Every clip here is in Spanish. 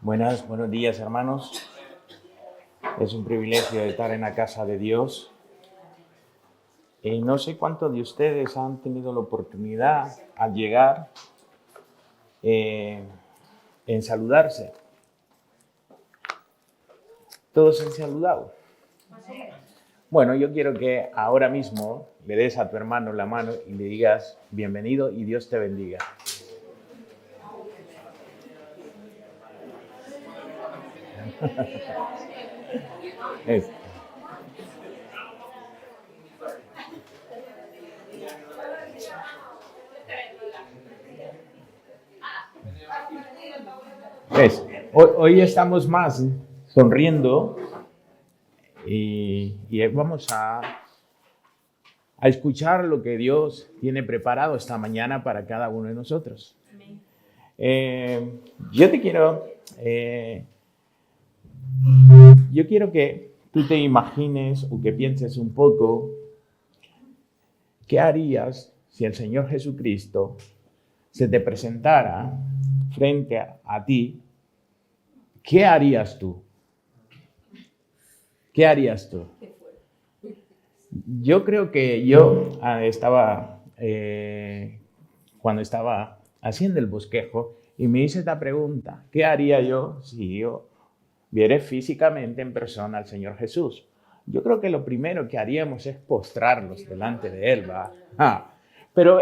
Buenos días, hermanos. Es un privilegio estar en la casa de Dios. No sé cuántos de ustedes han tenido la oportunidad al llegar en saludarse. Todos han saludado. Bueno, yo quiero que ahora mismo le des a tu hermano la mano y le digas bienvenido y Dios te bendiga. Es. Hoy estamos más sonriendo y vamos a escuchar lo que Dios tiene preparado esta mañana para cada uno de nosotros. Yo quiero que tú te imagines o que pienses un poco qué harías si el Señor Jesucristo se te presentara frente a ti. ¿Qué harías tú? ¿Qué harías tú? Yo creo que yo cuando estaba haciendo el bosquejo y me hice esta pregunta, ¿qué haría yo si yo viera físicamente en persona al Señor Jesús? Yo creo que lo primero que haríamos es postrarnos delante de Él, ¿va? Pero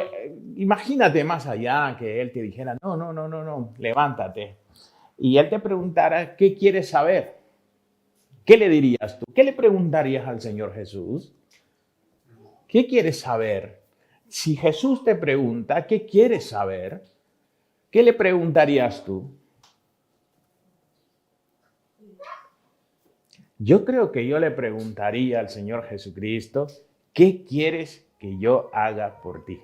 imagínate más allá que Él te dijera, no, levántate. Y Él te preguntara, ¿qué quieres saber? ¿Qué le dirías tú? ¿Qué le preguntarías al Señor Jesús? ¿Qué quieres saber? Si Jesús te pregunta, ¿qué quieres saber? ¿Qué le preguntarías tú? Yo creo que yo le preguntaría al Señor Jesucristo, ¿qué quieres que yo haga por ti?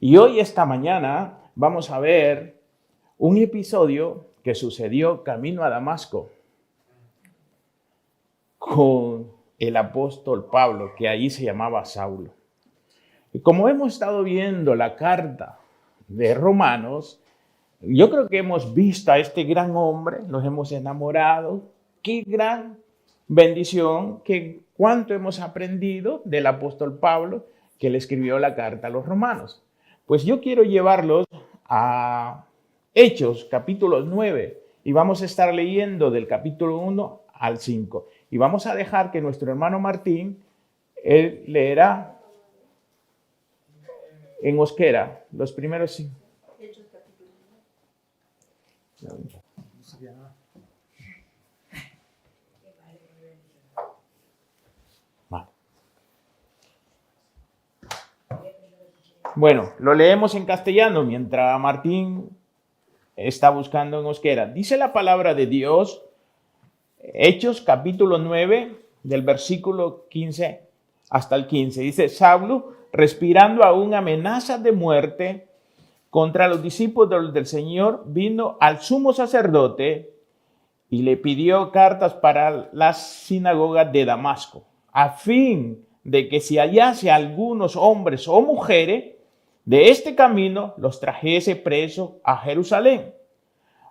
Y hoy, esta mañana, vamos a ver un episodio que sucedió camino a Damasco con el apóstol Pablo, que allí se llamaba Saulo. Y como hemos estado viendo la carta de Romanos, yo creo que hemos visto a este gran hombre, nos hemos enamorado. Qué gran bendición, cuánto hemos aprendido del apóstol Pablo, que le escribió la carta a los romanos. Pues yo quiero llevarlos a Hechos, capítulo 9, y vamos a estar leyendo del capítulo 1 al 5. Y vamos a dejar que nuestro hermano Martín, él leerá en euskera los primeros 5. Hechos, capítulo 1. Bueno, lo leemos en castellano mientras Martín está buscando en euskera. Dice la palabra de Dios, Hechos capítulo 9, del versículo 15 hasta el 15. Dice, Saulo, respirando aún amenazas de muerte contra los discípulos del Señor, vino al sumo sacerdote y le pidió cartas para las sinagogas de Damasco, a fin de que si hallase algunos hombres o mujeres de este camino, los trajese presos a Jerusalén.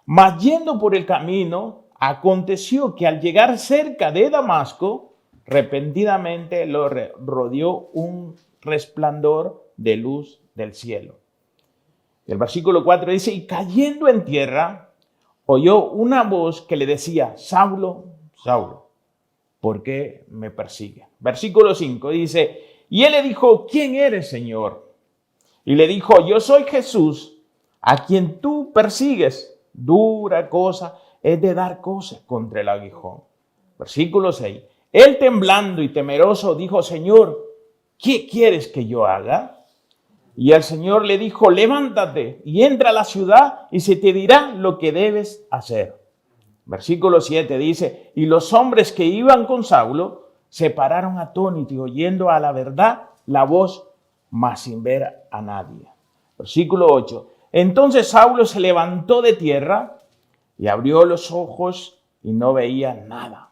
Mas yendo por el camino, aconteció que al llegar cerca de Damasco, repentinamente lo rodeó un resplandor de luz del cielo. El versículo 4 dice, y cayendo en tierra, oyó una voz que le decía, Saulo, Saulo, ¿por qué me persigue? Versículo 5 dice, y él le dijo, ¿quién eres, Señor? Y le dijo, yo soy Jesús, a quien tú persigues. Dura cosa es de dar cosas contra el aguijón. Versículo 6. Él temblando y temeroso dijo, Señor, ¿qué quieres que yo haga? Y el Señor le dijo, levántate y entra a la ciudad y se te dirá lo que debes hacer. Versículo 7 dice, y los hombres que iban con Saulo se pararon atónitos oyendo a la verdad la voz, mas sin ver a nadie. Versículo 8. Entonces Saulo se levantó de tierra y abrió los ojos y no veía nada,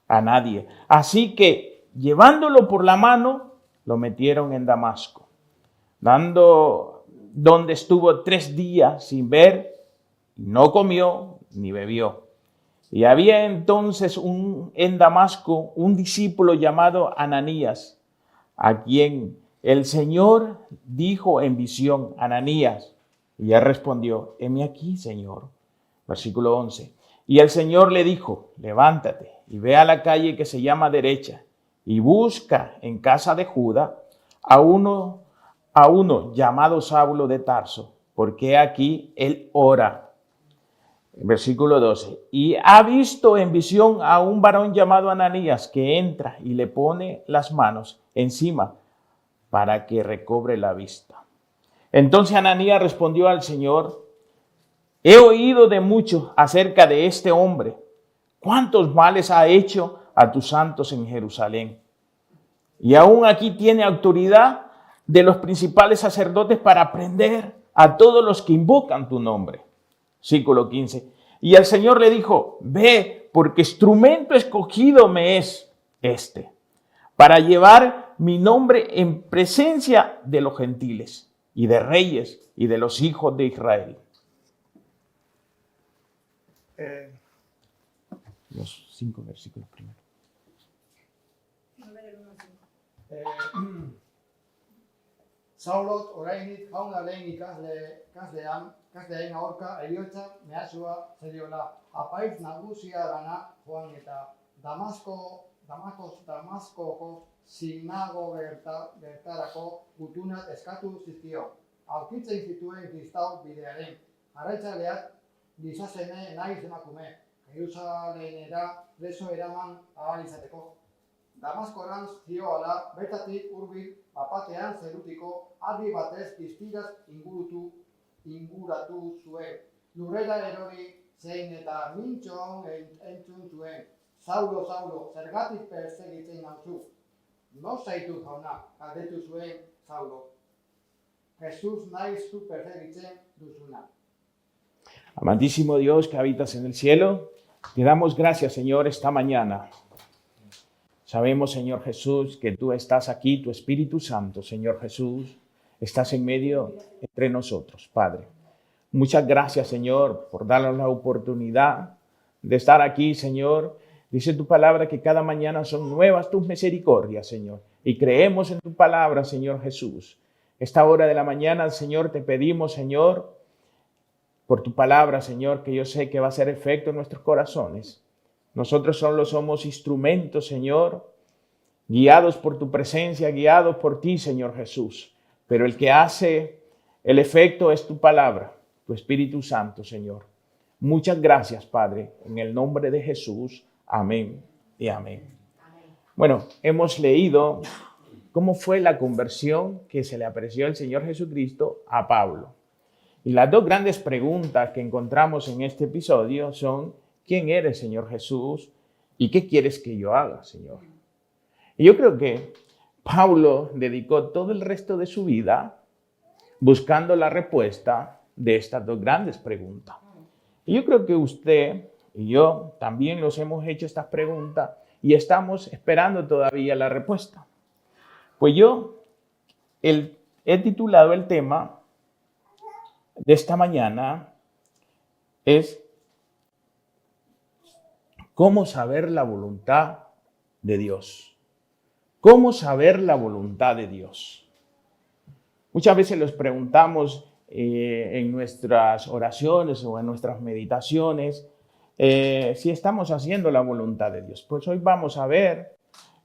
a nadie. Así que, llevándolo por la mano, lo metieron en Damasco, donde estuvo 3 días sin ver, no comió ni bebió. Y había entonces en Damasco un discípulo llamado Ananías, a quien el Señor dijo en visión: Ananías. Y él respondió: heme aquí, Señor. Versículo 11. Y el Señor le dijo: levántate y ve a la calle que se llama Derecha y busca en casa de Judá a uno llamado Saulo de Tarso, porque aquí él ora. Versículo 12. Y ha visto en visión a un varón llamado Ananías que entra y le pone las manos encima para que recobre la vista. Entonces Ananías respondió al Señor: he oído de mucho acerca de este hombre, cuántos males ha hecho a tus santos en Jerusalén. Y aún aquí tiene autoridad de los principales sacerdotes para prender a todos los que invocan tu nombre. Versículo 15. Y el Señor le dijo: ve, porque instrumento escogido me es este, para llevar mi nombre en presencia de los gentiles y de reyes y de los hijos de Israel. Los 5 versículos primero. Saulot orainik jaunaren ikasleen aurka heriotza mehasua zeriola. Apaiz nagusia dana joan eta Damaskoko sinago bertarako gutunat eskatu zizkio. Aurkitzen zituen kristau bidearen. Jarraitzaileak gizaseme naiz emakume. Jerusalenera preso eraman ahal izateko. Damaskorantz zioala bertatik hurbil bapatean zerutiko argi batez piztiraz inguratu zuen. Lurrera erori zein eta mintxon entzun zuen. Saulo, Saulo, zergatik persegitzen nauzu? No zaitu jauna, galdetu zuen Saulo. Jesus naiz zu persegitzen duzuna. Amantísimo Dios que habitas en el cielo, te damos gracias, Señor, esta mañana. Sabemos, Señor Jesús, que tú estás aquí, tu Espíritu Santo, Señor Jesús, estás en medio entre nosotros, Padre. Muchas gracias, Señor, por darnos la oportunidad de estar aquí, Señor. Dice tu palabra que cada mañana son nuevas tus misericordias, Señor. Y creemos en tu palabra, Señor Jesús. Esta hora de la mañana, Señor, te pedimos, Señor, por tu palabra, Señor, que yo sé que va a hacer efecto en nuestros corazones. Nosotros solo somos instrumentos, Señor, guiados por tu presencia, guiados por ti, Señor Jesús. Pero el que hace el efecto es tu palabra, tu Espíritu Santo, Señor. Muchas gracias, Padre, en el nombre de Jesús. Amén y amén. Bueno, hemos leído cómo fue la conversión que se le apareció el Señor Jesucristo a Pablo. Y las dos grandes preguntas que encontramos en este episodio son: ¿quién eres, Señor Jesús? ¿Y qué quieres que yo haga, Señor? Y yo creo que Pablo dedicó todo el resto de su vida buscando la respuesta de estas dos grandes preguntas. Y yo creo que usted y yo también nos hemos hecho estas preguntas y estamos esperando todavía la respuesta. Pues yo he titulado el tema de esta mañana es ¿cómo saber la voluntad de Dios? ¿Cómo saber la voluntad de Dios? Muchas veces los preguntamos en nuestras oraciones o en nuestras meditaciones si estamos haciendo la voluntad de Dios. Pues hoy vamos a ver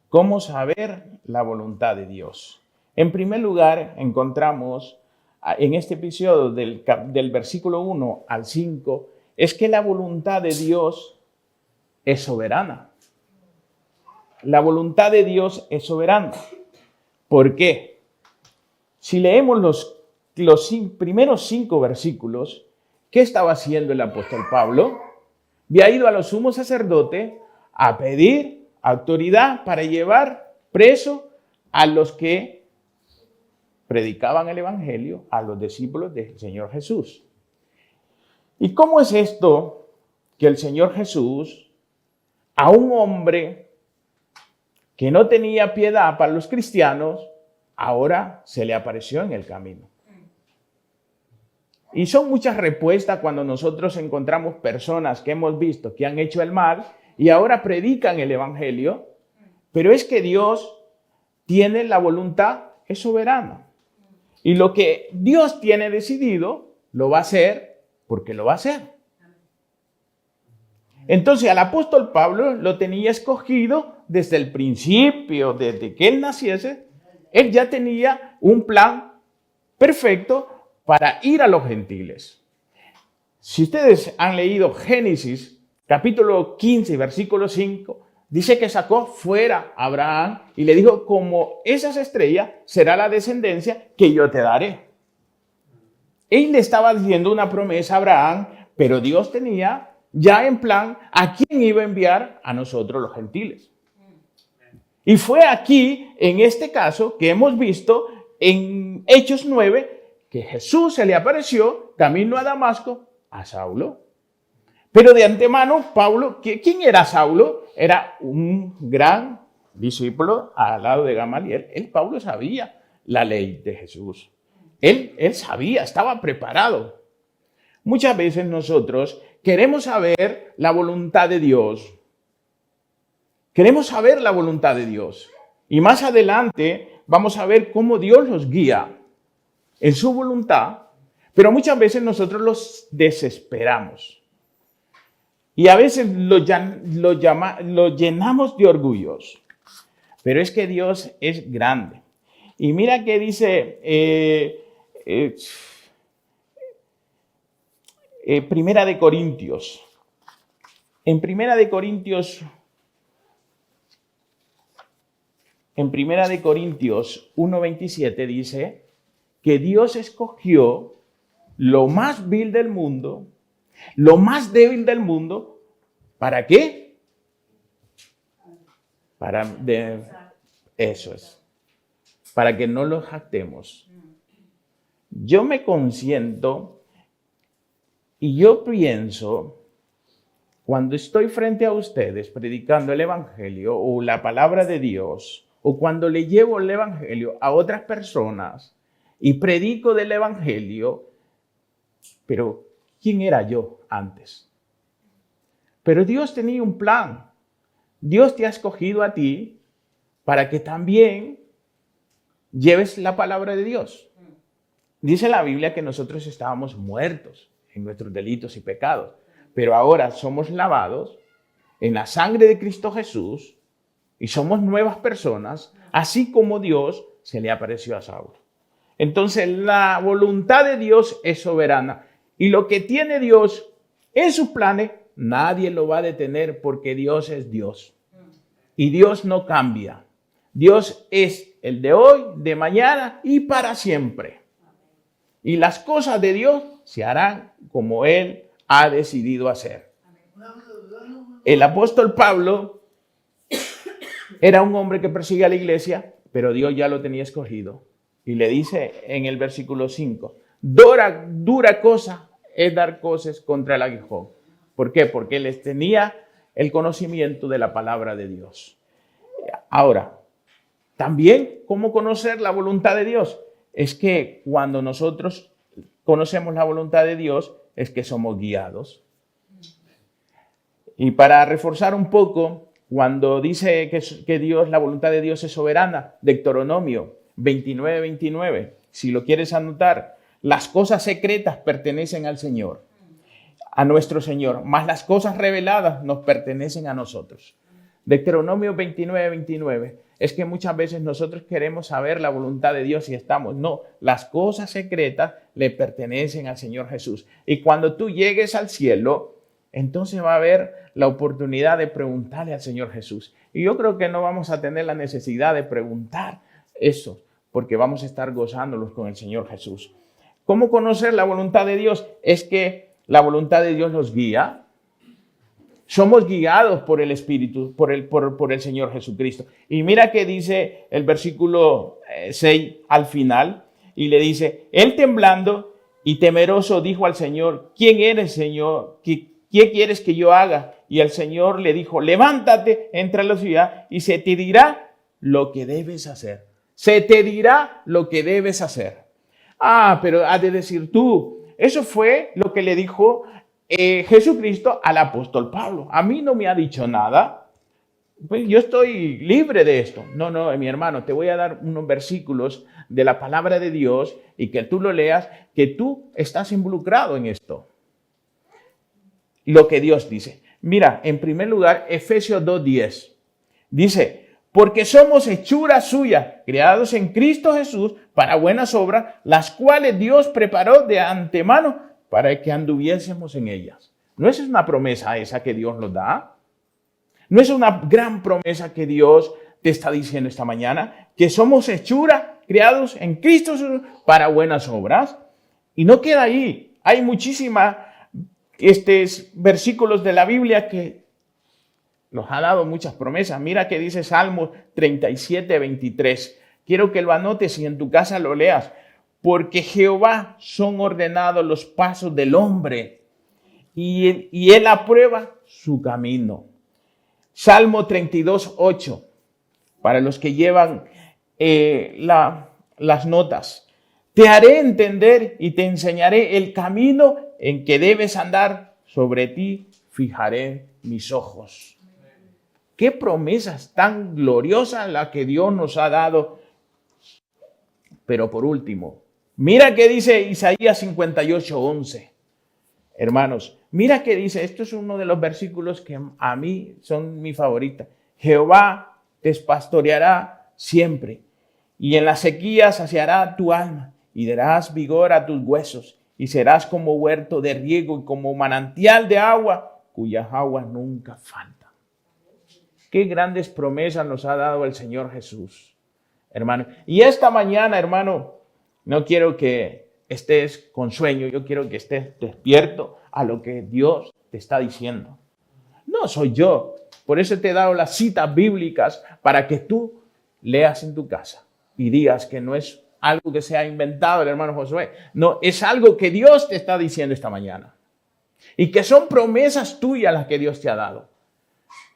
cómo saber la voluntad de Dios. En primer lugar, encontramos en este episodio del versículo 1 al 5, es que la voluntad de Dios es soberana. La voluntad de Dios es soberana. ¿Por qué? Si leemos los primeros 5 versículos, ¿qué estaba haciendo el apóstol Pablo? Había ido a los sumos sacerdotes a pedir autoridad para llevar preso a los que predicaban el evangelio, a los discípulos del Señor Jesús. ¿Y cómo es esto que el Señor Jesús, a un hombre que no tenía piedad para los cristianos, ahora se le apareció en el camino? Y son muchas respuestas cuando nosotros encontramos personas que hemos visto que han hecho el mal y ahora predican el evangelio, pero es que Dios tiene la voluntad, es soberana. Y lo que Dios tiene decidido, lo va a hacer porque lo va a hacer. Entonces al apóstol Pablo lo tenía escogido desde el principio, desde que él naciese. Él ya tenía un plan perfecto para ir a los gentiles. Si ustedes han leído Génesis, capítulo 15, versículo 5, dice que sacó fuera a Abraham y le dijo, como esas estrellas será la descendencia que yo te daré. Él le estaba diciendo una promesa a Abraham, pero Dios tenía ya en plan a quién iba a enviar a nosotros los gentiles. Y fue aquí, en este caso, que hemos visto en Hechos 9, que Jesús se le apareció camino a Damasco a Saulo. Pero de antemano, Pablo, ¿quién era Saulo? Era un gran discípulo al lado de Gamaliel. Pablo sabía la ley de Jesús. Él sabía, estaba preparado. Muchas veces nosotros queremos saber la voluntad de Dios. Queremos saber la voluntad de Dios. Y más adelante vamos a ver cómo Dios los guía en su voluntad, pero muchas veces nosotros los desesperamos. Y a veces lo llenamos de orgullos. Pero es que Dios es grande. Y mira que dice Primera de Corintios. En Primera de Corintios 1:27 dice que Dios escogió lo más vil del mundo, lo más débil del mundo, ¿para qué? Eso es, para que no los jactemos. Yo me consiento y yo pienso, cuando estoy frente a ustedes predicando el evangelio o la palabra de Dios, o cuando le llevo el evangelio a otras personas y predico del evangelio, pero ¿quién era yo antes? Pero Dios tenía un plan. Dios te ha escogido a ti para que también lleves la palabra de Dios. Dice la Biblia que nosotros estábamos muertos en nuestros delitos y pecados, pero ahora somos lavados en la sangre de Cristo Jesús y somos nuevas personas, así como Dios se le apareció a Saulo. Entonces la voluntad de Dios es soberana y lo que tiene Dios en sus planes, nadie lo va a detener porque Dios es Dios. Y Dios no cambia. Dios es el de hoy, de mañana y para siempre. Y las cosas de Dios se harán como Él ha decidido hacer. El apóstol Pablo era un hombre que persigue a la iglesia, pero Dios ya lo tenía escogido. Y le dice en el versículo 5, dura cosa es dar cosas contra el aguijón. ¿Por qué? Porque les tenía el conocimiento de la palabra de Dios. Ahora, también, ¿cómo conocer la voluntad de Dios? Es que cuando nosotros conocemos la voluntad de Dios, es que somos guiados. Y para reforzar un poco, cuando dice que Dios, la voluntad de Dios es soberana, Deuteronomio 29:29, si lo quieres anotar, las cosas secretas pertenecen al Señor, a nuestro Señor, mas las cosas reveladas nos pertenecen a nosotros. Deuteronomio 29:29. Es que muchas veces nosotros queremos saber la voluntad de Dios y estamos. No, las cosas secretas le pertenecen al Señor Jesús. Y cuando tú llegues al cielo, entonces va a haber la oportunidad de preguntarle al Señor Jesús. Y yo creo que no vamos a tener la necesidad de preguntar eso, porque vamos a estar gozándolos con el Señor Jesús. ¿Cómo conocer la voluntad de Dios? Es que la voluntad de Dios nos guía. Somos guiados por el Espíritu, por el Señor Jesucristo. Y mira que dice el versículo 6 al final, y le dice, él temblando y temeroso dijo al Señor, ¿quién eres, Señor? ¿Qué quieres que yo haga? Y el Señor le dijo, levántate, entra a la ciudad y se te dirá lo que debes hacer. Se te dirá lo que debes hacer. Ah, pero has de decir tú, Eso fue lo que le dijo Jesucristo al apóstol Pablo. A mí no me ha dicho nada. Pues yo estoy libre de esto. No, mi hermano, te voy a dar unos versículos de la palabra de Dios y que tú lo leas, que tú estás involucrado en esto. Lo que Dios dice. Mira, en primer lugar, Efesios 2:10. Dice, porque somos hechura suya, creados en Cristo Jesús para buenas obras, las cuales Dios preparó de antemano para que anduviésemos en ellas. ¿No es una promesa esa que Dios nos da? ¿No es una gran promesa que Dios te está diciendo esta mañana? Que somos hechura, creados en Cristo Jesús para buenas obras. Y no queda ahí. Hay muchísimas versículos de la Biblia que nos ha dado muchas promesas. Mira que dice Salmos 37:23. Quiero que lo anotes y en tu casa lo leas. Porque Jehová son ordenados los pasos del hombre y él aprueba su camino. Salmo 32:8. Para los que llevan las notas. Te haré entender y te enseñaré el camino en que debes andar. Sobre ti fijaré mis ojos. Qué promesas tan gloriosas las que Dios nos ha dado. Pero por último, mira qué dice Isaías 58:11. Hermanos, mira qué dice. Esto es uno de los versículos que a mí son mi favorita. Jehová te pastoreará siempre, y en la sequía saciará tu alma, y darás vigor a tus huesos, y serás como huerto de riego y como manantial de agua, cuyas aguas nunca faltan. Qué grandes promesas nos ha dado el Señor Jesús, hermano. Y esta mañana, hermano, no quiero que estés con sueño, yo quiero que estés despierto a lo que Dios te está diciendo. No soy yo, por eso te he dado las citas bíblicas para que tú leas en tu casa y digas que no es algo que se ha inventado el hermano Josué. No, es algo que Dios te está diciendo esta mañana. Y que son promesas tuyas las que Dios te ha dado.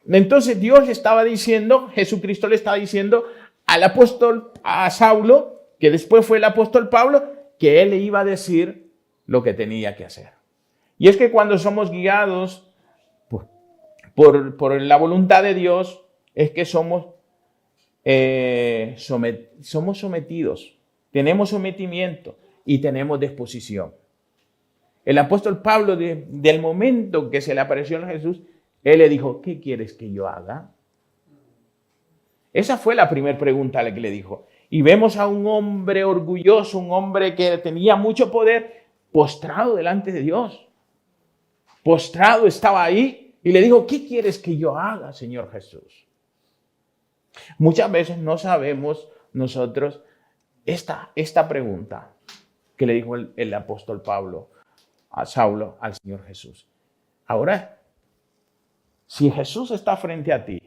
Entonces Dios le estaba diciendo, Jesucristo le estaba diciendo al apóstol, a Saulo, que después fue el apóstol Pablo, que él le iba a decir lo que tenía que hacer. Y es que cuando somos guiados por la voluntad de Dios, es que somos sometidos, tenemos sometimiento y tenemos disposición. El apóstol Pablo, del momento que se le apareció a Jesús, él le dijo, ¿qué quieres que yo haga? Esa fue la primera pregunta que le dijo. Y vemos a un hombre orgulloso, un hombre que tenía mucho poder, postrado delante de Dios. Postrado estaba ahí y le dijo, ¿qué quieres que yo haga, Señor Jesús? Muchas veces no sabemos nosotros esta pregunta que le dijo el apóstol Pablo a Saulo, al Señor Jesús. Ahora, si Jesús está frente a ti,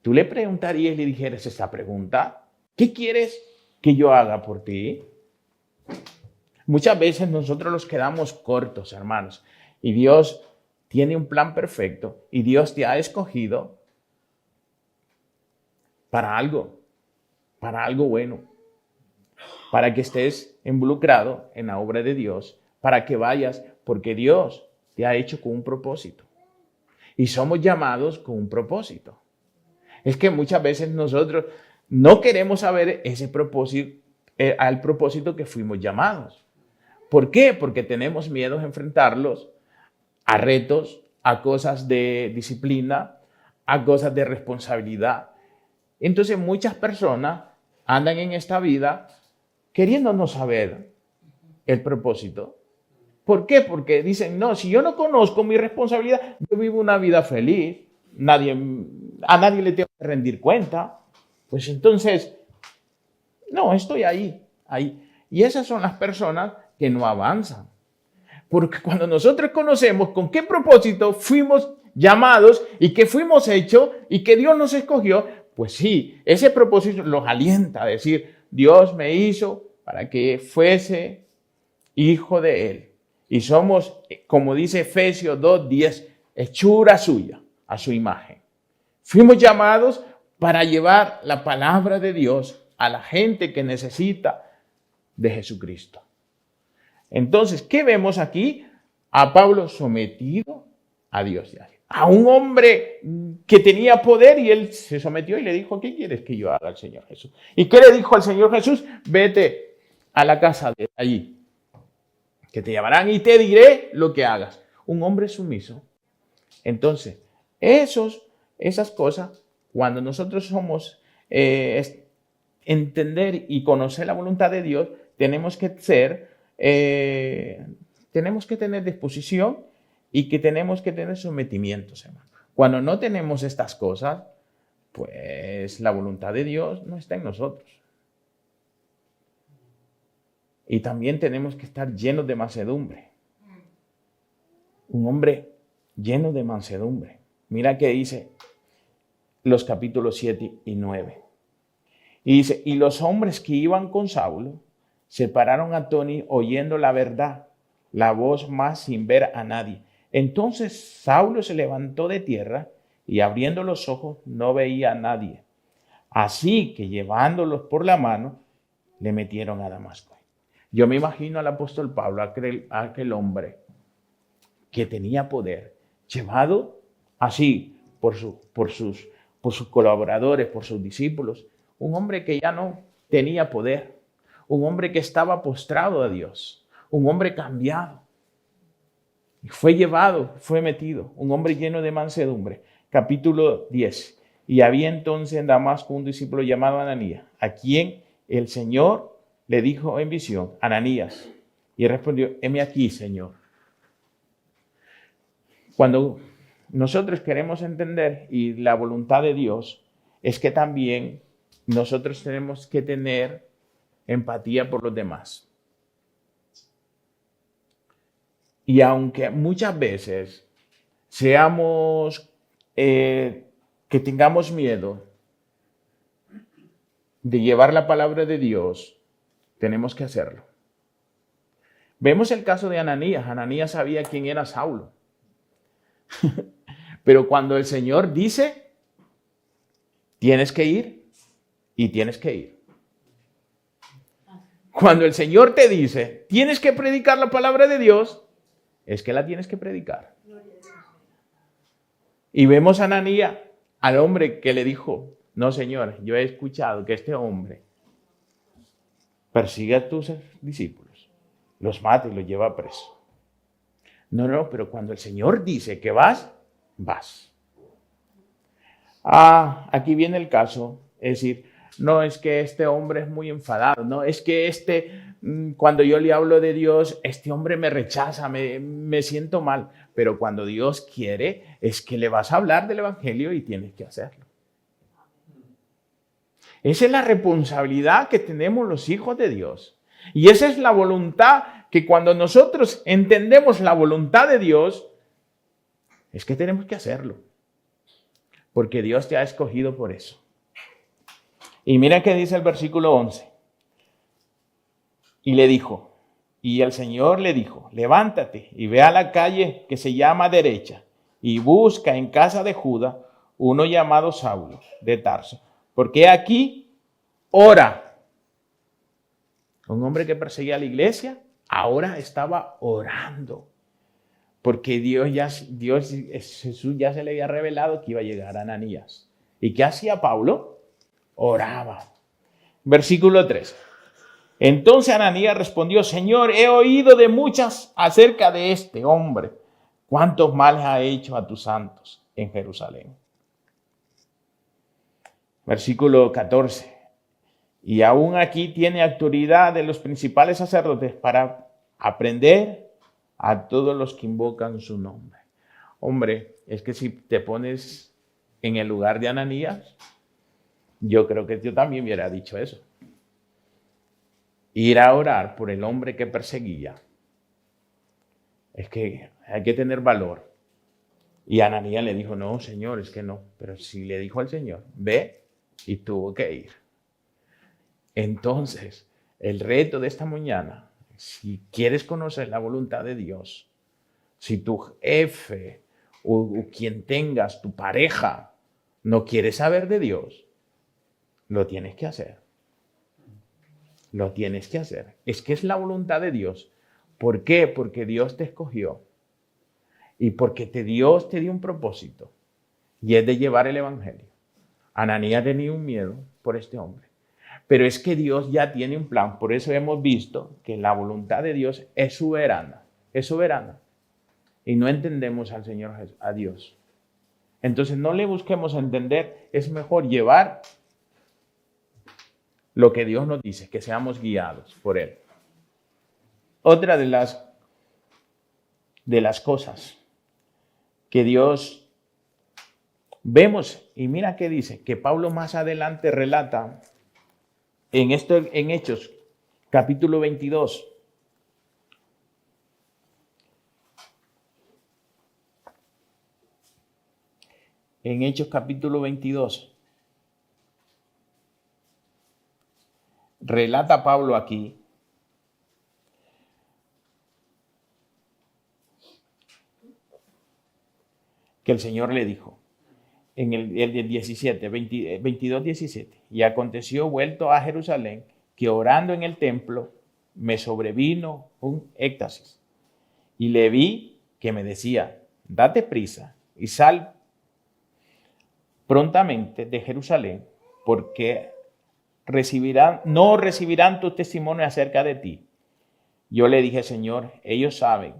¿tú le preguntarías y le dijeras esta pregunta? ¿Qué quieres que yo haga por ti? Muchas veces nosotros nos quedamos cortos, hermanos. Y Dios tiene un plan perfecto. Y Dios te ha escogido para algo bueno. Para que estés involucrado en la obra de Dios. Para que vayas, porque Dios te ha hecho con un propósito. Y somos llamados con un propósito. Es que muchas veces nosotros no queremos saber ese propósito, al propósito que fuimos llamados. ¿Por qué? Porque tenemos miedo a enfrentarlos a retos, a cosas de disciplina, a cosas de responsabilidad. Entonces muchas personas andan en esta vida queriendo no saber el propósito. ¿Por qué? Porque dicen, no, si yo no conozco mi responsabilidad, yo vivo una vida feliz, a nadie le tengo que rendir cuenta. Pues entonces, no, estoy ahí. Y esas son las personas que no avanzan. Porque cuando nosotros conocemos con qué propósito fuimos llamados y que fuimos hechos y que Dios nos escogió, pues sí, ese propósito los alienta a decir, Dios me hizo para que fuese hijo de Él. Y somos, como dice Efesios 2:10, hechura suya, a su imagen. Fuimos llamados para llevar la palabra de Dios a la gente que necesita de Jesucristo. Entonces, ¿qué vemos aquí? A Pablo sometido a Dios. A un hombre que tenía poder y él se sometió y le dijo, ¿qué quieres que yo haga al Señor Jesús? ¿Y qué le dijo al Señor Jesús? Vete a la casa de allí, que te llamarán y te diré lo que hagas. Un hombre sumiso. Entonces, esas cosas, cuando nosotros somos entender y conocer la voluntad de Dios, tenemos que tener disposición y que tenemos que tener sometimientos, hermano. Cuando no tenemos estas cosas, pues la voluntad de Dios no está en nosotros. Y también tenemos que estar llenos de mansedumbre. Un hombre lleno de mansedumbre. Mira que dice los capítulos 7 y 9. Y dice, y los hombres que iban con Saulo se pararon atónitos oyendo la verdad, la voz más sin ver a nadie. Entonces Saulo se levantó de tierra y abriendo los ojos no veía a nadie. Así que llevándolos por la mano, le metieron a Damasco. Yo me imagino al apóstol Pablo, aquel hombre que tenía poder, llevado así por sus colaboradores, por sus discípulos, un hombre que ya no tenía poder, un hombre que estaba postrado a Dios, un hombre cambiado. Y fue llevado, fue metido, un hombre lleno de mansedumbre. Capítulo 10. Y había entonces en Damasco un discípulo llamado Ananías, a quien el Señor le dijo en visión, Ananías. Y respondió, heme aquí, Señor. Cuando nosotros queremos entender y la voluntad de Dios, es que también nosotros tenemos que tener empatía por los demás. Y aunque muchas veces que tengamos miedo de llevar la palabra de Dios, tenemos que hacerlo. Vemos el caso de Ananías. Ananías sabía quién era Saulo. Pero cuando el Señor dice, tienes que ir y tienes que ir. Cuando el Señor te dice, tienes que predicar la palabra de Dios, es que la tienes que predicar. Y vemos a Ananías, al hombre que le dijo, no, Señor, yo he escuchado que este hombre persigue a tus discípulos, los mata y los lleva preso. No, pero cuando el Señor dice que vas, vas. Aquí viene el caso, es decir, no es que este hombre es muy enfadado, no, es que cuando yo le hablo de Dios, este hombre me rechaza, me siento mal. Pero cuando Dios quiere, es que le vas a hablar del Evangelio y tienes que hacerlo. Esa es la responsabilidad que tenemos los hijos de Dios. Y esa es la voluntad que cuando nosotros entendemos la voluntad de Dios, es que tenemos que hacerlo. Porque Dios te ha escogido por eso. Y mira qué dice el versículo 11. Y le dijo, y el Señor le dijo, levántate y ve a la calle que se llama Derecha y busca en casa de Judá uno llamado Saulo de Tarso. Porque aquí ora. Un hombre que perseguía a la iglesia, ahora estaba orando. Porque Jesús ya se le había revelado que iba a llegar a Ananías. ¿Y qué hacía Pablo? Oraba. Versículo 3. Entonces Ananías respondió, Señor, he oído de muchas acerca de este hombre. ¿Cuántos males ha hecho a tus santos en Jerusalén? Versículo 14. Y aún aquí tiene autoridad de los principales sacerdotes para aprender a todos los que invocan su nombre. Hombre, es que si te pones en el lugar de Ananías, yo creo que yo también hubiera dicho eso. Ir a orar por el hombre que perseguía. Es que hay que tener valor. Y Ananías le dijo, no, Señor, es que no. Pero si le dijo al Señor, ve, y tuvo que ir. Entonces, el reto de esta mañana, si quieres conocer la voluntad de Dios, si tu jefe o quien tengas, tu pareja, no quiere saber de Dios, lo tienes que hacer. Lo tienes que hacer. Es que es la voluntad de Dios. ¿Por qué? Porque Dios te escogió y porque Dios te dio un propósito, y es de llevar el evangelio. Ananías tenía un miedo por este hombre, pero es que Dios ya tiene un plan. Por eso hemos visto que la voluntad de Dios es soberana, y no entendemos al Señor, a Dios. Entonces no le busquemos entender, es mejor llevar lo que Dios nos dice, que seamos guiados por Él. Otra de las cosas que Dios vemos, y mira qué dice, que Pablo más adelante relata en Hechos, capítulo 22. En Hechos capítulo 22, relata Pablo aquí que el Señor le dijo, en el 22, 17, y aconteció vuelto a Jerusalén, que orando en el templo me sobrevino un éxtasis, y le vi que me decía, date prisa y sal prontamente de Jerusalén, porque no recibirán tu testimonio acerca de ti. Yo le dije, Señor, ellos saben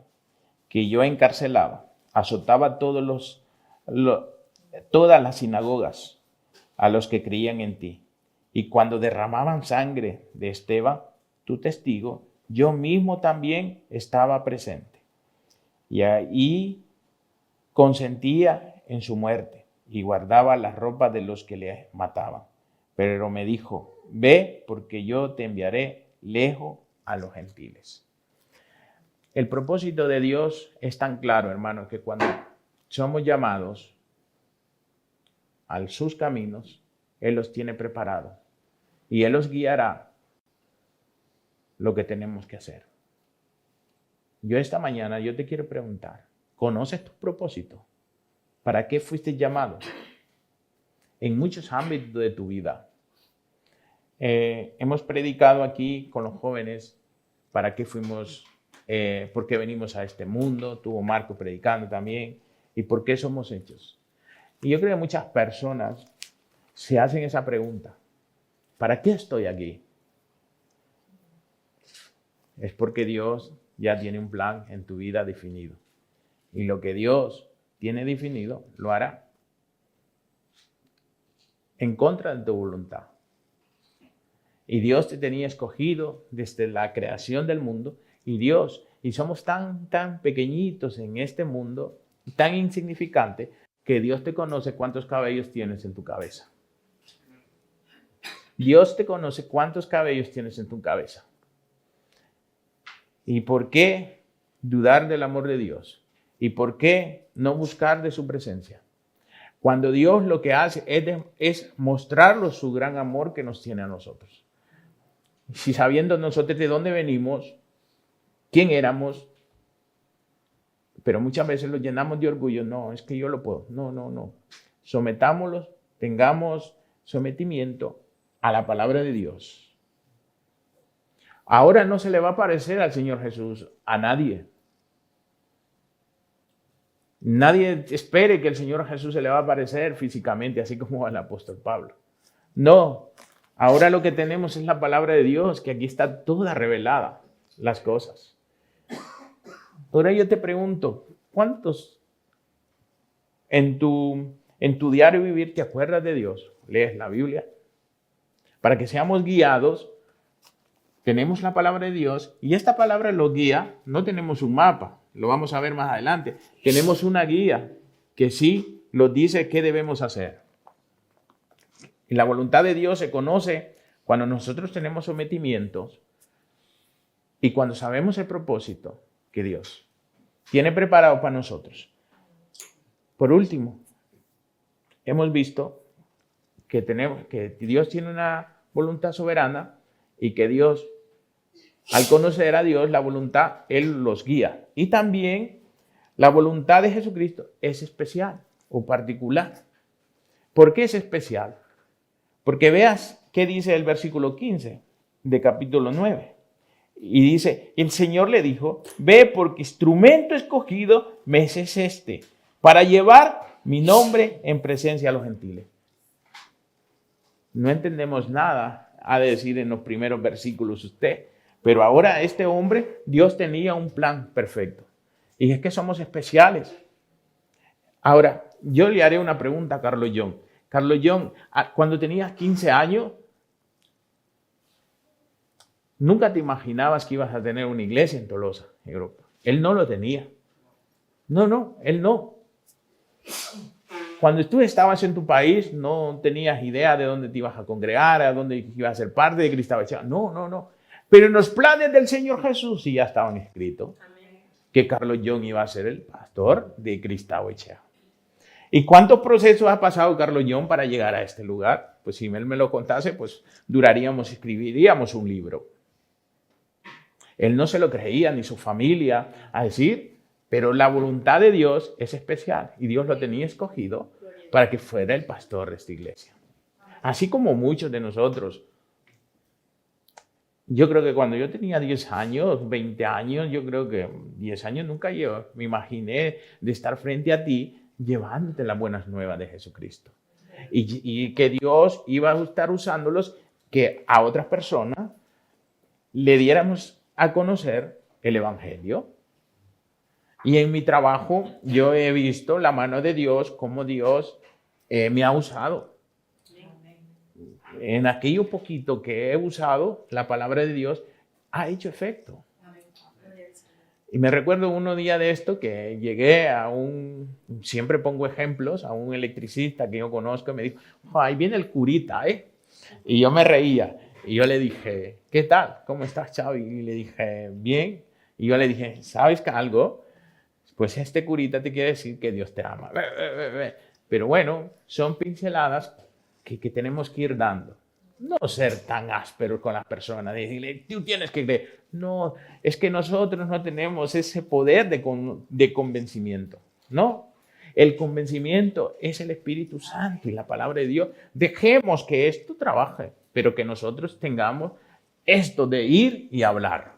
que yo encarcelaba, azotaba todas las sinagogas a los que creían en ti. Y cuando derramaban sangre de Esteban, tu testigo, yo mismo también estaba presente. Y ahí consentía en su muerte y guardaba las ropas de los que le mataban. Pero me dijo, ve, porque yo te enviaré lejos a los gentiles. El propósito de Dios es tan claro, hermanos, que cuando somos llamados a sus caminos, Él los tiene preparados y Él los guiará lo que tenemos que hacer. Esta mañana yo te quiero preguntar, ¿conoces tu propósito? ¿Para qué fuiste llamado? En muchos ámbitos de tu vida. Hemos predicado aquí con los jóvenes para qué fuimos, por qué venimos a este mundo. Tuvo Marco predicando también. ¿Y por qué somos hechos? Y yo creo que muchas personas se hacen esa pregunta. ¿Para qué estoy aquí? Es porque Dios ya tiene un plan en tu vida definido. Y lo que Dios tiene definido, lo hará en contra de tu voluntad. Y Dios te tenía escogido desde la creación del mundo. Y somos tan pequeñitos en este mundo, tan insignificante, que Dios te conoce cuántos cabellos tienes en tu cabeza. Dios te conoce cuántos cabellos tienes en tu cabeza. ¿Y por qué dudar del amor de Dios? ¿Y por qué no buscar de su presencia? Cuando Dios lo que hace es mostrarnos su gran amor que nos tiene a nosotros. Si sabiendo nosotros de dónde venimos, quién éramos, pero muchas veces los llenamos de orgullo. No, es que yo lo puedo. No. Sometámoslos, tengamos sometimiento a la palabra de Dios. Ahora no se le va a parecer al Señor Jesús a nadie. Nadie espere que el Señor Jesús se le va a aparecer físicamente, así como al apóstol Pablo. No, ahora lo que tenemos es la palabra de Dios, que aquí está toda revelada, las cosas. Ahora yo te pregunto, ¿cuántos en tu diario vivir te acuerdas de Dios? ¿Lees la Biblia? Para que seamos guiados, tenemos la palabra de Dios y esta palabra lo guía. No tenemos un mapa, lo vamos a ver más adelante. Tenemos una guía que sí nos dice qué debemos hacer. Y la voluntad de Dios se conoce cuando nosotros tenemos sometimientos y cuando sabemos el propósito que Dios tiene preparado para nosotros. Por último, hemos visto que Dios tiene una voluntad soberana y que Dios, al conocer a Dios, la voluntad, Él los guía. Y también la voluntad de Jesucristo es especial o particular. ¿Por qué es especial? Porque veas qué dice el versículo 15 de capítulo 9. Y dice, el Señor le dijo, ve porque instrumento escogido me es este, para llevar mi nombre en presencia a los gentiles. No entendemos nada, ha de decir en los primeros versículos usted, pero ahora este hombre, Dios tenía un plan perfecto. Y es que somos especiales. Ahora, yo le haré una pregunta a Carlos John. Carlos John, cuando tenías 15 años, nunca te imaginabas que ibas a tener una iglesia en Tolosa, Europa. Él no lo tenía. No, él no. Cuando tú estabas en tu país, no tenías idea de dónde te ibas a congregar, a dónde ibas a ser parte de Cristo. No. Pero en los planes del Señor Jesús sí ya estaban escritos. Amén. Que Carlos John iba a ser el pastor de Cristo Echea. ¿Y cuántos procesos ha pasado Carlos John para llegar a este lugar? Pues si él me lo contase, pues escribiríamos un libro. Él no se lo creía, ni su familia, a decir, pero la voluntad de Dios es especial y Dios lo tenía escogido para que fuera el pastor de esta iglesia. Así como muchos de nosotros. Yo creo que cuando yo tenía 10 años, 20 años, yo creo que 10 años nunca yo me imaginé de estar frente a ti llevándote las buenas nuevas de Jesucristo. Y que Dios iba a estar usándolos, que a otras personas le diéramos a conocer el Evangelio. Y en mi trabajo yo he visto la mano de Dios, cómo Dios me ha usado. En aquello poquito que he usado, la palabra de Dios ha hecho efecto. Y me recuerdo unos días de esto que llegué a siempre pongo ejemplos, a un electricista que yo conozco y me dijo, ahí viene el curita, ¿eh? Y yo me reía. Y yo le dije, ¿qué tal? ¿Cómo estás, Xavi? Y le dije, bien. Y yo le dije, ¿sabes qué algo? Pues este curita te quiere decir que Dios te ama. Pero bueno, son pinceladas que tenemos que ir dando. No ser tan ásperos con las personas, decirle, tú tienes que creer. No, es que nosotros no tenemos ese poder de convencimiento. No, el convencimiento es el Espíritu Santo y la palabra de Dios. Dejemos que esto trabaje, pero que nosotros tengamos esto de ir y hablar.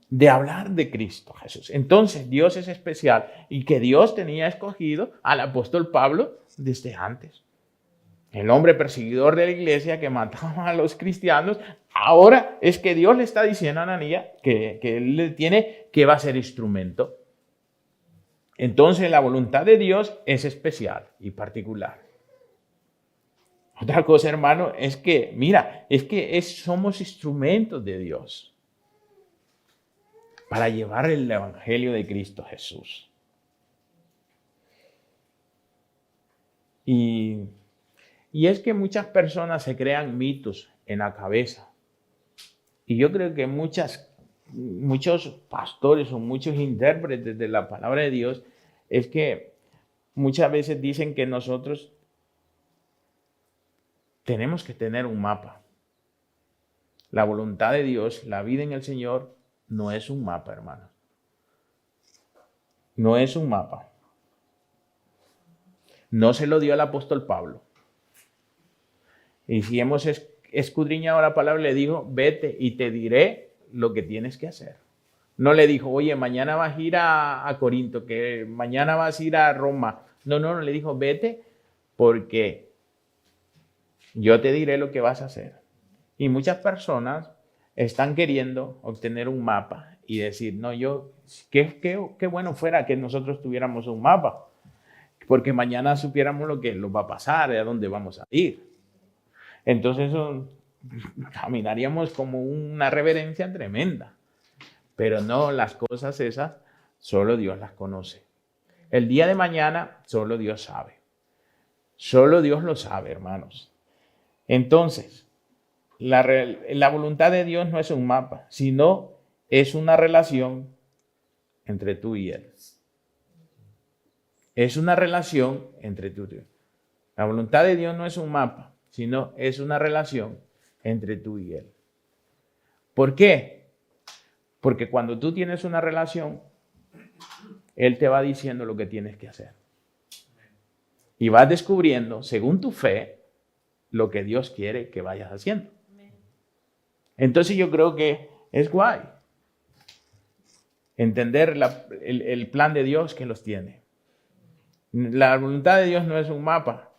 De hablar de Cristo Jesús. Entonces Dios es especial y que Dios tenía escogido al apóstol Pablo desde antes. El hombre perseguidor de la iglesia que mataba a los cristianos, ahora es que Dios le está diciendo a Ananías que él le tiene que va a ser instrumento. Entonces la voluntad de Dios es especial y particular. Otra cosa, hermano, es que, mira, somos instrumentos de Dios para llevar el evangelio de Cristo Jesús. Y es que muchas personas se crean mitos en la cabeza. Y yo creo que muchos pastores o muchos intérpretes de la palabra de Dios es que muchas veces dicen que nosotros tenemos que tener un mapa. La voluntad de Dios, la vida en el Señor, no es un mapa, hermano. No es un mapa. No se lo dio al apóstol Pablo. Y si hemos escudriñado la palabra, le dijo, vete y te diré lo que tienes que hacer. No le dijo, oye, mañana vas a ir a Corinto, que mañana vas a ir a Roma. No, le dijo, vete porque yo te diré lo que vas a hacer. Y muchas personas están queriendo obtener un mapa y decir, no, qué bueno fuera que nosotros tuviéramos un mapa, porque mañana supiéramos lo que nos va a pasar, a dónde vamos a ir. Entonces caminaríamos como una reverencia tremenda. Pero no, las cosas esas, solo Dios las conoce. El día de mañana, solo Dios sabe. Solo Dios lo sabe, hermanos. Entonces, la voluntad de Dios no es un mapa, sino es una relación entre tú y Él. Es una relación entre tú y Él. La voluntad de Dios no es un mapa, sino es una relación entre tú y Él. ¿Por qué? Porque cuando tú tienes una relación, Él te va diciendo lo que tienes que hacer. Y vas descubriendo, según tu fe, lo que Dios quiere que vayas haciendo. Entonces yo creo que es guay entender el plan de Dios que los tiene. La voluntad de Dios no es un mapa.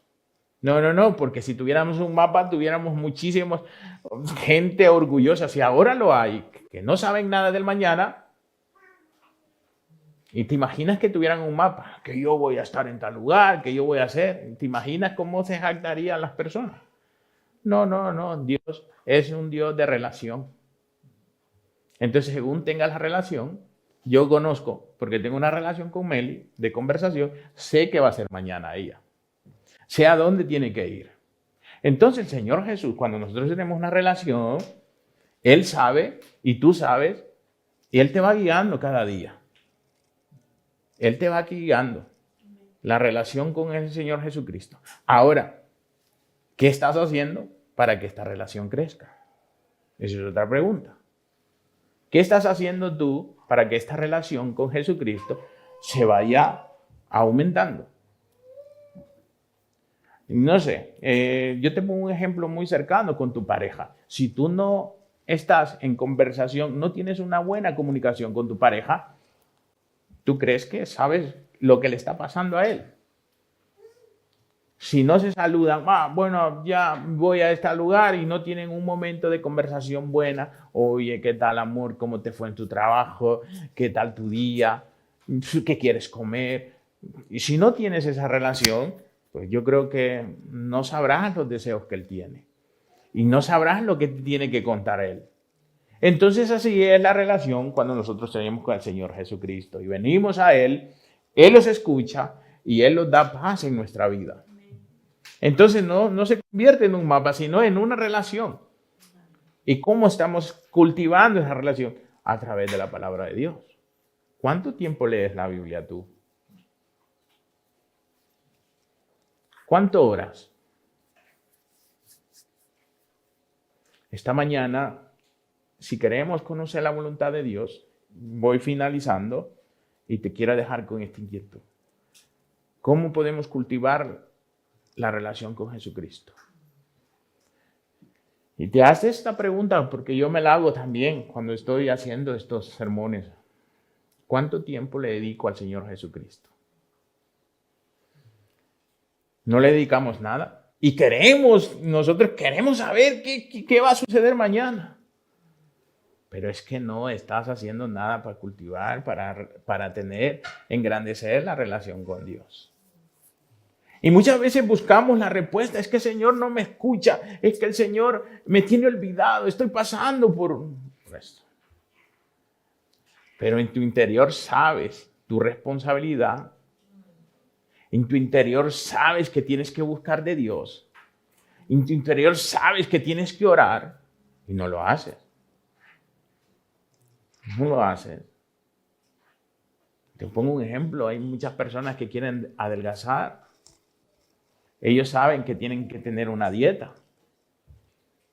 No, porque si tuviéramos un mapa, tuviéramos muchísimos gente orgullosa. Si ahora lo hay, que no saben nada del mañana, y te imaginas que tuvieran un mapa, que yo voy a estar en tal lugar, que yo voy a hacer. ¿Te imaginas cómo se jactarían las personas? No. Dios es un Dios de relación. Entonces, según tenga la relación, yo conozco, porque tengo una relación con Meli, de conversación, sé que va a ser mañana ella. Sé a dónde tiene que ir. Entonces, el Señor Jesús, cuando nosotros tenemos una relación, Él sabe y tú sabes, y Él te va guiando cada día. Él te va guiando. La relación con el Señor Jesucristo. Ahora, ¿qué estás haciendo para que esta relación crezca? Esa es otra pregunta. ¿Qué estás haciendo tú para que esta relación con Jesucristo se vaya aumentando? No sé, yo te pongo un ejemplo muy cercano con tu pareja. Si tú no estás en conversación, no tienes una buena comunicación con tu pareja, ¿tú crees que sabes lo que le está pasando a él? Si no se saludan, bueno, ya voy a este lugar y no tienen un momento de conversación buena. Oye, ¿qué tal, amor? ¿Cómo te fue en tu trabajo? ¿Qué tal tu día? ¿Qué quieres comer? Y si no tienes esa relación, pues yo creo que no sabrás los deseos que él tiene. Y no sabrás lo que tiene que contar él. Entonces así es la relación cuando nosotros tenemos con el Señor Jesucristo. Y venimos a Él, Él los escucha y Él nos da paz en nuestra vida. Entonces no se convierte en un mapa, sino en una relación. ¿Y cómo estamos cultivando esa relación? A través de la palabra de Dios. ¿Cuánto tiempo lees la Biblia tú? ¿Cuánto oras? Esta mañana, si queremos conocer la voluntad de Dios, voy finalizando y te quiero dejar con este inquietud. ¿Cómo podemos cultivar la relación con Jesucristo? Y te haces esta pregunta porque yo me la hago también cuando estoy haciendo estos sermones. ¿Cuánto tiempo le dedico al Señor Jesucristo? No le dedicamos nada. Y nosotros queremos saber qué va a suceder mañana. Pero es que no estás haciendo nada para cultivar, para engrandecer la relación con Dios. Y muchas veces buscamos la respuesta, es que el Señor no me escucha, es que el Señor me tiene olvidado, estoy pasando por esto. Pero en tu interior sabes tu responsabilidad, en tu interior sabes que tienes que buscar de Dios, en tu interior sabes que tienes que orar y no lo haces. No lo haces. Te pongo un ejemplo, hay muchas personas que quieren adelgazar. Ellos saben que tienen que tener una dieta,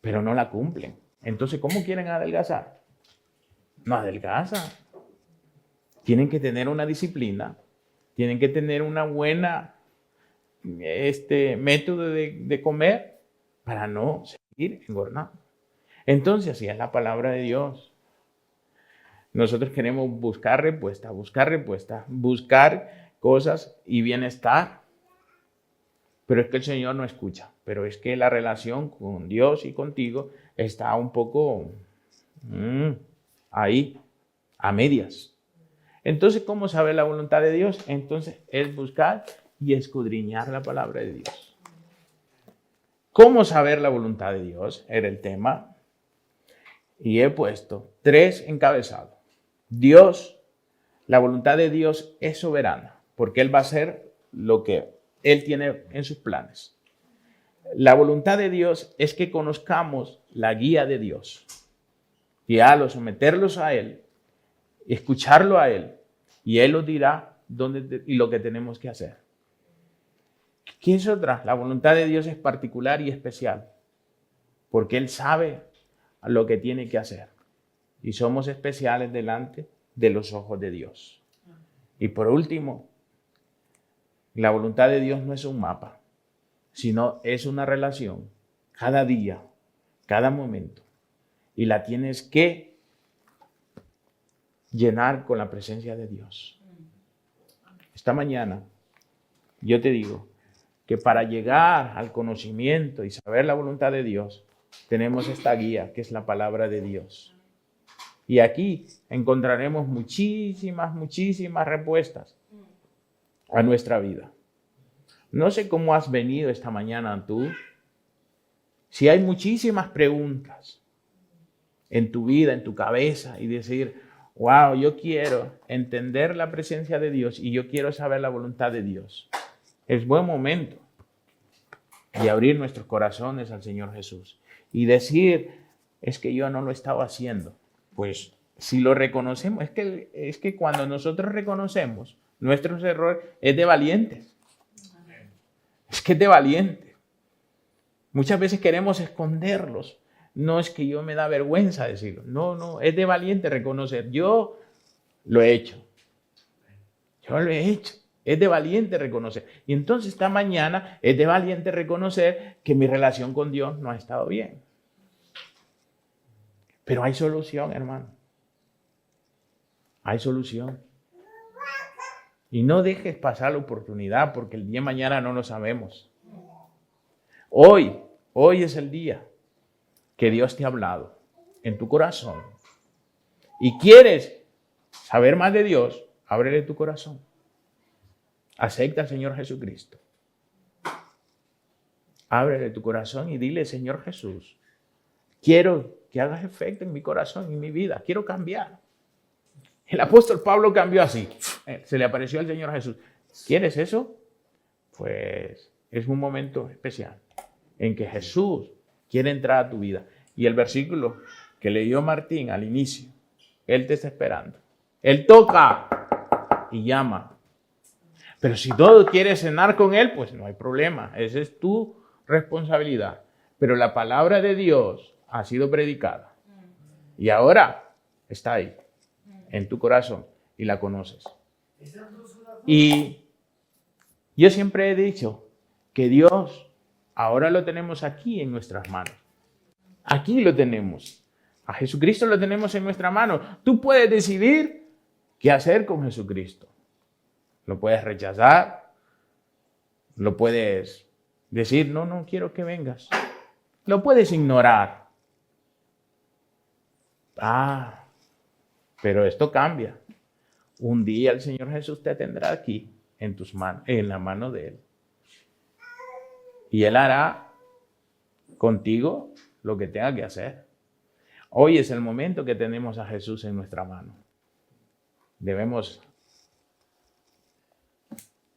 pero no la cumplen. Entonces, ¿cómo quieren adelgazar? No adelgazan. Tienen que tener una disciplina, tienen que tener una buena método de comer para no seguir engordando. Entonces, así es la palabra de Dios. Nosotros queremos buscar respuestas, buscar cosas y bienestar. Pero es que el Señor no escucha. Pero es que la relación con Dios y contigo está un poco ahí, a medias. Entonces, ¿cómo saber la voluntad de Dios? Entonces, es buscar y escudriñar la palabra de Dios. ¿Cómo saber la voluntad de Dios? Era el tema. Y he puesto 3 encabezados. Dios, la voluntad de Dios es soberana, porque Él va a hacer lo que Él tiene en sus planes. La voluntad de Dios es que conozcamos la guía de Dios. Guiarlos, someterlos a Él, escucharlo a Él, y Él nos dirá dónde y lo que tenemos que hacer. ¿Qué es otra? La voluntad de Dios es particular y especial, porque Él sabe lo que tiene que hacer. Y somos especiales delante de los ojos de Dios. Y por último, la voluntad de Dios no es un mapa, sino es una relación cada día, cada momento. y la tienes que llenar con la presencia de Dios. Esta mañana yo te digo que para llegar al conocimiento y saber la voluntad de Dios, tenemos esta guía que es la palabra de Dios. Y aquí encontraremos muchísimas respuestas a nuestra vida. No sé cómo has venido esta mañana tú. Si hay muchísimas preguntas en tu vida, en tu cabeza, y decir, wow, yo quiero entender la presencia de Dios y yo quiero saber la voluntad de Dios. Es buen momento de abrir nuestros corazones al Señor Jesús y decir, es que yo no lo estaba haciendo. Pues si lo reconocemos, es que cuando nosotros reconocemos nuestros errores, es de valientes. Es que es de valientes. Muchas veces queremos esconderlos. No es que yo me da vergüenza decirlo. No, es de valiente reconocer. Yo lo he hecho. Yo lo he hecho. Es de valiente reconocer. Y entonces esta mañana es de valiente reconocer que mi relación con Dios no ha estado bien. Pero hay solución, hermano. Hay solución. Y no dejes pasar la oportunidad porque el día de mañana no lo sabemos. Hoy es el día que Dios te ha hablado en tu corazón. Y quieres saber más de Dios, ábrele tu corazón. Acepta al Señor Jesucristo. Ábrele tu corazón y dile, Señor Jesús, quiero que hagas efecto en mi corazón, en mi vida. Quiero cambiar. El apóstol Pablo cambió así. Se le apareció al Señor Jesús. ¿Quieres eso? Pues es un momento especial en que Jesús quiere entrar a tu vida. Y el versículo que leyó Martín al inicio, Él te está esperando. Él toca y llama. Pero si tú quieres cenar con Él, pues no hay problema. Esa es tu responsabilidad. Pero la palabra de Dios ha sido predicada. Y ahora está ahí, en tu corazón, y la conoces. Y yo siempre he dicho que Dios ahora lo tenemos aquí en nuestras manos. Aquí lo tenemos. A Jesucristo lo tenemos en nuestra mano. Tú puedes decidir qué hacer con Jesucristo. Lo puedes rechazar. Lo puedes decir, no quiero que vengas. Lo puedes ignorar. Pero esto cambia. Un día el Señor Jesús te tendrá aquí en tus manos, en la mano de Él. Y Él hará contigo lo que tenga que hacer. Hoy es el momento que tenemos a Jesús en nuestra mano. Debemos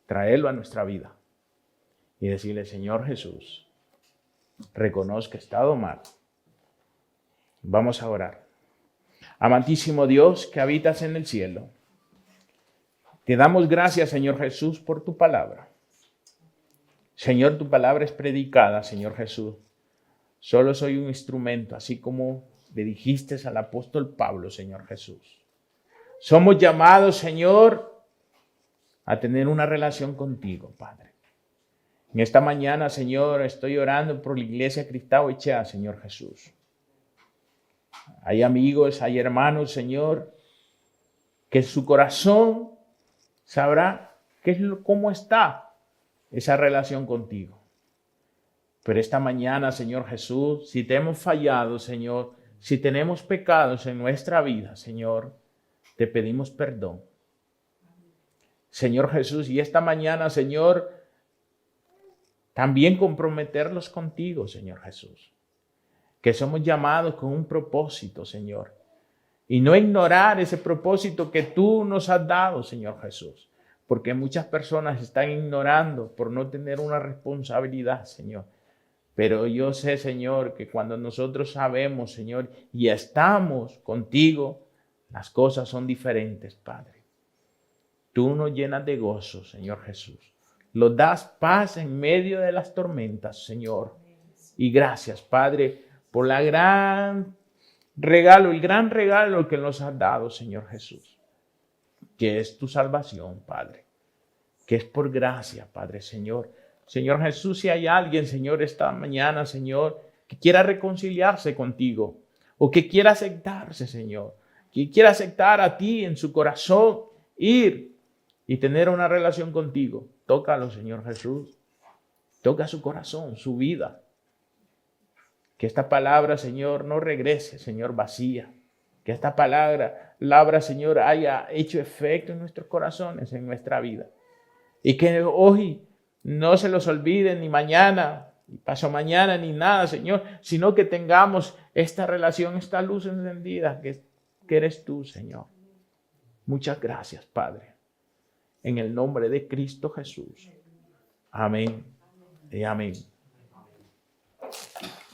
traerlo a nuestra vida y decirle, Señor Jesús, reconozco que he estado mal. Vamos a orar. Amantísimo Dios que habitas en el cielo, te damos gracias, Señor Jesús, por tu palabra. Señor, tu palabra es predicada, Señor Jesús. Solo soy un instrumento, así como le dijiste al apóstol Pablo, Señor Jesús. Somos llamados, Señor, a tener una relación contigo, Padre. En esta mañana, Señor, estoy orando por la iglesia Cristao Echea, Señor Jesús. Hay amigos, hay hermanos, Señor, que su corazón sabrá cómo está esa relación contigo. Pero esta mañana, Señor Jesús, si te hemos fallado, Señor, si tenemos pecados en nuestra vida, Señor, te pedimos perdón. Señor Jesús, y esta mañana, Señor, también comprometerlos contigo, Señor Jesús. Que somos llamados con un propósito, Señor. Y no ignorar ese propósito que tú nos has dado, Señor Jesús. Porque muchas personas están ignorando por no tener una responsabilidad, Señor. Pero yo sé, Señor, que cuando nosotros sabemos, Señor, y estamos contigo, las cosas son diferentes, Padre. Tú nos llenas de gozo, Señor Jesús. Nos das paz en medio de las tormentas, Señor. Y gracias, Padre, por el gran regalo que nos has dado, Señor Jesús. Que es tu salvación, Padre. Que es por gracia, Padre, Señor. Señor Jesús, si hay alguien, Señor, esta mañana, Señor, que quiera reconciliarse contigo, o que quiera aceptarse, Señor, que quiera aceptar a ti en su corazón, ir y tener una relación contigo. Tócalo, Señor Jesús. Toca su corazón, su vida. Que esta palabra, Señor, no regrese, Señor, vacía. Que esta palabra, Señor, haya hecho efecto en nuestros corazones, en nuestra vida. Y que hoy no se los olvide ni mañana, ni pasado mañana, ni nada, Señor, sino que tengamos esta relación, esta luz encendida que eres tú, Señor. Muchas gracias, Padre. En el nombre de Cristo Jesús. Amén y amén.